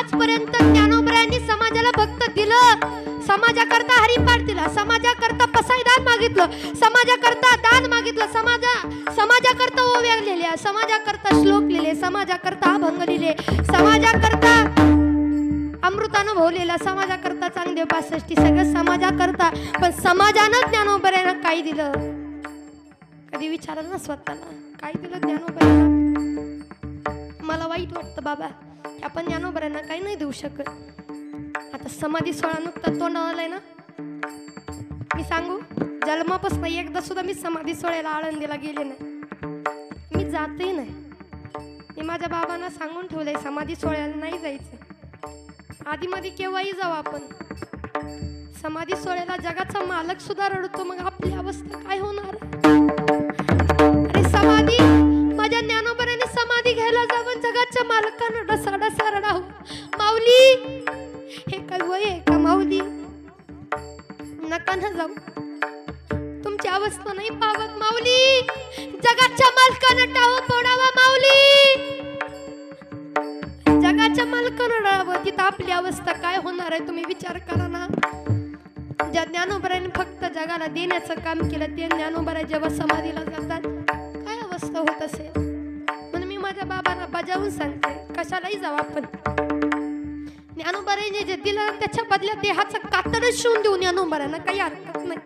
आजपर्यंत ज्ञानोबरायांनी समाजाला फक्त दिलं, समाजाकरता हरिपाठ दिला, समाजाकरता पसायदान मागितलं, समाजाकरता दान मागितलं, समाजाकरता ओव्या लिहिल्या, समाजाकरता श्लोक लिहिले, समाजाकरता अभंग लिहिले, समाजाकरता अमृतानुभव लिहिला, समाजाकरता चांगदेव 65 सगळं समाजाकरता. पण समाजानं ज्ञानोबरायांना काय दिलं? कधी विचारलं ना स्वतःला, काय दिलं ज्ञानोबरायांना? मला वाईट वाटतं बाबा, आपण ज्ञानोबरायांना काही नाही देऊ शकत. आता समाधी सोहळा नुकता तोंडावर आलाय ना, मी सांगू, जन्मापासून एकदा सुद्धा मी समाधी सोहळ्याला आळंदीला गेले नाही, मी जातही नाही. मी माझ्या बाबांना सांगून ठेवलंय समाधी सोहळ्याला नाही जायचं. आधी मध्ये केव्हाही जाऊ आपण. समाधी सोहळ्याला जगाचा मालक सुद्धा रडतो, मग आपली अवस्था काय होणार? अरे समाधी, माझ्या ज्ञानोबरांनी समाधी घ्यायला जावं, जगाच्या मालकानं डसा रडाव. माऊली, हे काय वय आहे का माऊली? नका ना जाऊ, तुमची अवस्था नाही पावत माऊली. जगाच्या मालकानं टाव पोडावा माऊली, जगाच्या मालकानं रडावं. तिथं आपली अवस्था काय होणार आहे तुम्ही विचार करा ना. ज्या ज्ञानोबरांनी फक्त जगाला देण्याचं काम केलं, ते ज्ञानोबरा जेव्हा समाधीला जातात काय अवस्था होत असेल? म्हणून मी माझ्या बाबांना बजावून सांगते, कशालाही जाऊ आपण. ज्ञानोबरांनी जे दिलं त्याच्या बदल्यात देहाचं कातडच शिवून देऊन ज्ञानोबरांना काही हरकत नाही.